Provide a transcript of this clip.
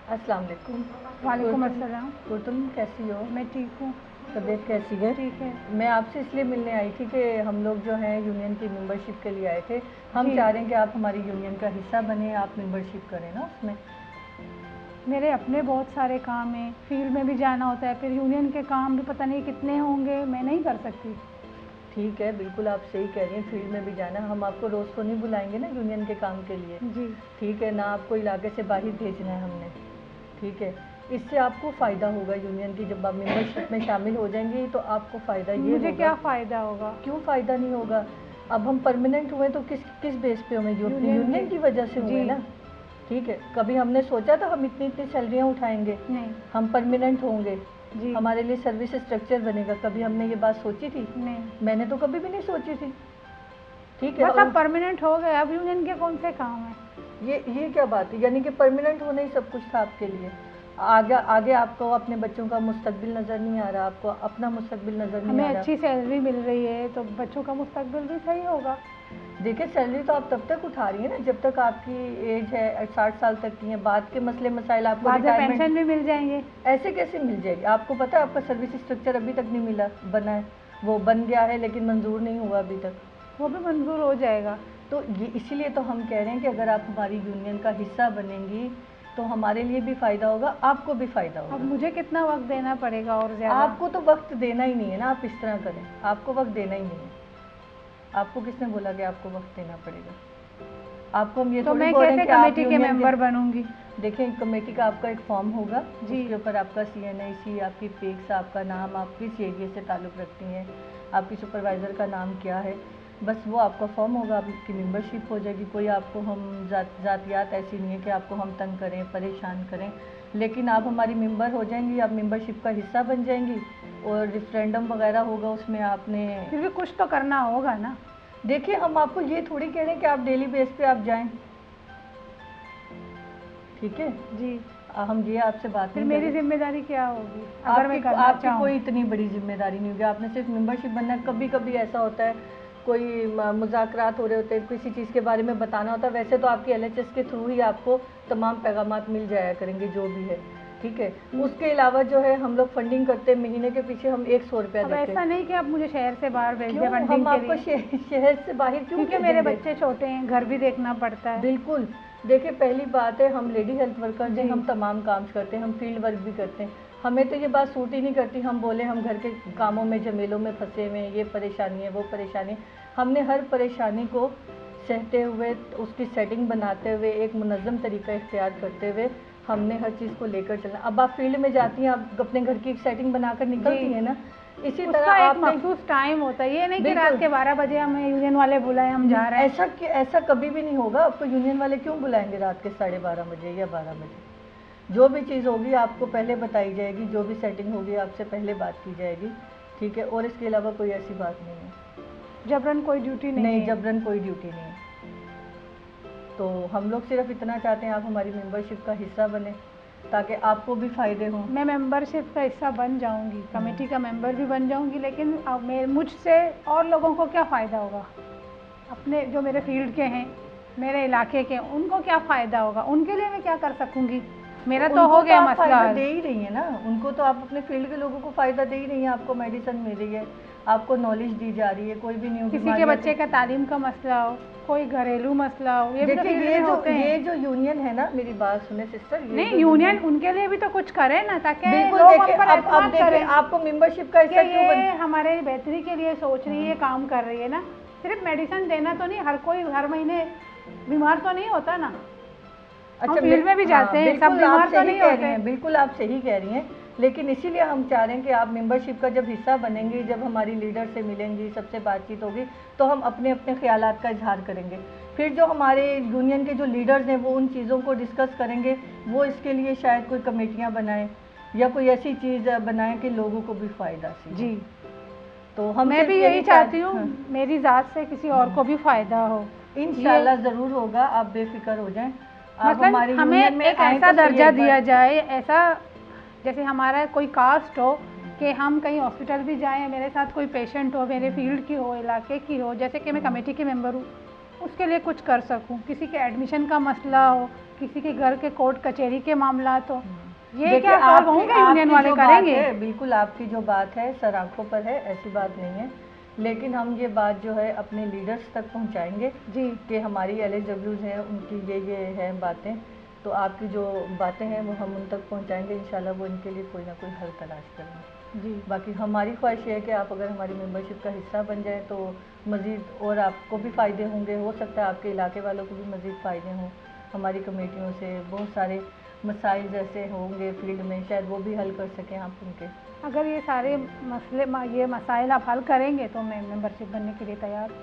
अस्सलाम वालेकुम। वालेकुम अस्सलाम। तुम कैसी हो? मैं ठीक हूँ। तबीयत कैसी है? ठीक है मैं आपसे इसलिए मिलने आई थी कि हम लोग जो हैं यूनियन की मेंबरशिप के लिए आए थे। हम जी। चाह रहे हैं कि आप हमारी यूनियन का हिस्सा बने, आप मेंबरशिप करें ना उसमें। मेरे अपने बहुत सारे काम हैं, फील्ड में भी जाना होता है, फिर यूनियन के काम भी पता नहीं कितने होंगे, मैं नहीं कर सकती। ठीक है, बिल्कुल आप सही कह रही हैं, फील्ड में भी जाना। हम आपको रोज़ तो नहीं बुलाएंगे ना यूनियन के काम के लिए। जी। ठीक है ना, आपको इलाके से बाहर भेजना है हमने। ठीक है, इससे आपको फ़ायदा होगा यूनियन की। जब आप मेंबरशिप में शामिल हो जाएंगी तो आपको फ़ायदा ये मुझे होगा। क्या फ़ायदा होगा? क्यों फ़ायदा नहीं होगा? अब हम परमानेंट हुए तो किस किस बेस पे हुए? यूनियन की वजह से हुए ना। ठीक है, कभी हमने सोचा था हम इतनी इतनी सैलरियाँ उठाएंगे? नहीं। हम परमानेंट होंगे, जी। हमारे लिए सर्विस स्ट्रक्चर बनेगा, कभी हमने ये बात सोची थी? नहीं। मैंने तो कभी भी नहीं सोची थी। ठीक है, बस अब परमानेंट हो गए, अब यूनियन के कौन से काम है? ये क्या बात है? यानी कि परमानेंट होना ही सब कुछ था आपके लिए। आगे आगे आपको अपने बच्चों का मुस्तकबिल नज़र नहीं आ रहा, आपको अपना मुस्तकबिल नज़र नहीं आ हमें रहा। अच्छी सैलरी मिल रही है तो बच्चों का मुस्तकबिल भी सही होगा। देखिए, सैलरी तो आप तब तक उठा रही हैं ना जब तक आपकी एज है 60 साल तक की है। बाद के मसले मसाइल आपको बाद में रिटायरमेंट पेंशन भी मिल जाएंगे। ऐसे कैसे मिल जाएगी? आपको पता है आपका सर्विस स्ट्रक्चर अभी तक नहीं मिला, बना है। वो बन गया है लेकिन मंजूर नहीं हुआ अभी तक। वो भी मंजूर हो जाएगा। तो ये इसीलिए तो हम कह रहे हैं कि अगर आप हमारी यूनियन का हिस्सा बनेंगी तो हमारे लिए भी फ़ायदा होगा, आपको भी फ़ायदा होगा। अब मुझे कितना वक्त देना पड़ेगा और ज़्यादा? आपको तो वक्त देना ही नहीं है ना, आप इस तरह करें, आपको वक्त देना ही नहीं है। आपको किसने बोला कि आपको वक्त देना पड़ेगा? आपको हम ये तो थोड़ी मैं बोल रहे कैसे हैं कि आप कमेटी के मेंबर बनूंगी? देखिए, कमेटी का आपका एक फॉर्म होगा, जी। उसके ऊपर आपका CNIC, आपकी पेक्स, आपका नाम, आप किस एरिया से ताल्लुक़ रखती हैं, आपकी सुपरवाइज़र का नाम क्या है, बस वो आपका फॉर्म होगा, आपकी मेंबरशिप हो जाएगी। कोई आपको हम ज़ातियात ऐसी नहीं है कि आपको हम तंग करें, परेशान करें, लेकिन आप हमारी मेंबर हो जाएंगी, आप मेंबरशिप का हिस्सा बन जाएंगी और रेफरेंडम वगैरह होगा, उसमें आपने फिर भी कुछ तो करना होगा ना। देखिए, हम आपको ये थोड़ी कह रहे हैं कि आप डेली बेस पे आप जाएं। ठीक है जी। हम ये आपसे बात फिर नहीं मेरी कर रहे। जिम्मेदारी क्या होगी अगर मैं करना आपकी चाहूँ? कोई इतनी बड़ी जिम्मेदारी नहीं होगी, आपने सिर्फ मेंबरशिप बनना है। कभी कभी ऐसा होता है, कोई मुज़ाकरात हो रहे होते हैं, किसी चीज़ के बारे में बताना होता है, वैसे तो आपकी LHS के थ्रू ही आपको तमाम पैगामात मिल जाया करेंगे जो भी है। ठीक है, उसके अलावा जो है हम लोग फंडिंग करते हैं, महीने के पीछे हम 100 रुपया देते हैं। ऐसा नहीं कि आप मुझे शहर से बाहर भेज दें क्यों फंडिंग हम के आपको लिए? शहर से बाहर क्यों क्योंकि मेरे भेजेंगे? बच्चे छोटे हैं, घर भी देखना पड़ता है। बिल्कुल। देखिए, पहली बात है, हम लेडी हेल्थ वर्कर हैं, जी। हम तमाम काम करते हैं, हम फील्ड वर्क भी करते हैं। हमें तो ये बात सूट ही नहीं करती, हम बोले हम घर के कामों में झमेलों में फंसे हुए हैं, ये परेशानी है, वो परेशानी है। हमने हर परेशानी को सहते हुए, उसकी सेटिंग बनाते हुए, एक मुनज़्ज़म तरीका इख्तियार करते हुए हमने हर चीज़ को लेकर चलना। अब आप फील्ड में जाती हैं, आप अपने घर की एक सेटिंग बनाकर निकलती हैं ना, इसी तरह एक आपने मखसूस टाइम होता है, ये नहीं कि रात के 12 बजे हमें यूनियन वाले बुलाए हम जा रहे हैं। ऐसा कभी भी नहीं होगा। आपको यूनियन वाले क्यों बुलाएंगे रात के 12:30 बजे या 12 बजे? जो भी चीज़ होगी आपको पहले बताई जाएगी, जो भी सेटिंग होगी आपसे पहले बात की जाएगी। ठीक है, और इसके अलावा कोई ऐसी बात नहीं है। जबरन कोई ड्यूटी नहीं है। जबरन कोई ड्यूटी नहीं है। तो हम लोग सिर्फ इतना चाहते हैं आप हमारी मेंबरशिप का हिस्सा बने ताकि आपको भी फ़ायदे हों। मैं मेंबरशिप का हिस्सा बन जाऊंगी, कमेटी का मेंबर भी बन जाऊंगी, लेकिन अब मुझसे और लोगों को क्या फ़ायदा होगा? अपने जो मेरे फील्ड के हैं, मेरे इलाके के, उनको क्या फ़ायदा होगा? उनके लिए मैं क्या कर सकूंगी? मेरा तो हो गया मसला हल। दे ही रही है ना उनको, तो आप अपने फील्ड के लोगों को फ़ायदा दे ही रही हैं। आपको मेडिसिन मिल रही है, आपको नॉलेज दी जा रही है, कोई भी नहीं किसी के बच्चे का तालीम का मसला हो, कोई घरेलू मसला हो, ये भी तो फील्ड में होते हैं। ये जो यूनियन है ना, मेरी बात सुने सिस्टर, नहीं, यूनियन उनके लिए भी तो कुछ करे ना, ताकि बिल्कुल। लोग देखिए, हम पर एतमाद करें। आपको मेंबरशिप का हिस्सा क्यों ये हमारे बेहतरी के लिए सोच रही है, काम कर रही है ना। सिर्फ मेडिसिन देना तो नहीं, हर कोई हर महीने बीमार तो नहीं होता ना। अच्छा, हम फील्ड में भी जाते हैं, सब बीमार तो नहीं होते। बिल्कुल आप सही कह रही हैं, लेकिन इसीलिए हम चाह रहे हैं कि आप मेंबरशिप का जब हिस्सा बनेंगी, जब हमारी लीडर से मिलेंगी, सबसे बातचीत होगी, तो हम अपने अपने ख्यालात का इजहार करेंगे। फिर जो हमारे यूनियन के जो लीडर्स हैं वो उन चीज़ों को डिस्कस करेंगे, वो इसके लिए शायद कोई कमेटियाँ बनाएं या कोई ऐसी चीज़ बनाएं कि लोगों को भी फ़ायदा से। जी, तो हम मैं भी यही चाहती हूँ, मेरी ज़ात से किसी और को भी फ़ायदा हो। इंशाल्लाह ज़रूर होगा, आप बेफिक्र हो जाएं। मतलब हमें एक ऐसा दर्जा दिया जाए, ऐसा जैसे हमारा कोई कास्ट हो कि हम कहीं हॉस्पिटल भी जाएं, मेरे साथ कोई पेशेंट हो, मेरे फील्ड की हो, इलाके की हो, जैसे कि मैं कमेटी की मेंबर हूँ, उसके लिए कुछ कर सकूं। किसी के एडमिशन का मसला हो, किसी के घर के कोर्ट कचहरी के मामला तो ये देखिए, क्या सॉल्व होंगे, यूनियन वाले करेंगे। बिल्कुल आपकी जो बात है सर आंखों पर है, ऐसी बात नहीं है, लेकिन हम ये बात जो है अपने लीडर्स तक पहुंचाएंगे जी कि हमारी LSWs हैं, उनकी ये हैं बातें, तो आपकी जो बातें हैं वो हम उन तक पहुंचाएंगे। इंशाल्लाह वो इनके लिए कोई ना कोई हल तलाश करेंगे। जी बाकी हमारी ख्वाहिश ये है कि आप अगर हमारी मेंबरशिप का हिस्सा बन जाए तो मज़ीद और आपको भी फ़ायदे होंगे, हो सकता है आपके इलाके वालों को भी मज़ीद फ़ायदे हों। हमारी कमेटियों से बहुत सारे मसाइल ऐसे होंगे फील्ड में, शायद वो भी हल कर सकें आप उनके। अगर ये सारे मसले ये मसाइल आप हल करेंगे तो मैं मेंबरशिप बनने के लिए तैयार हूँ।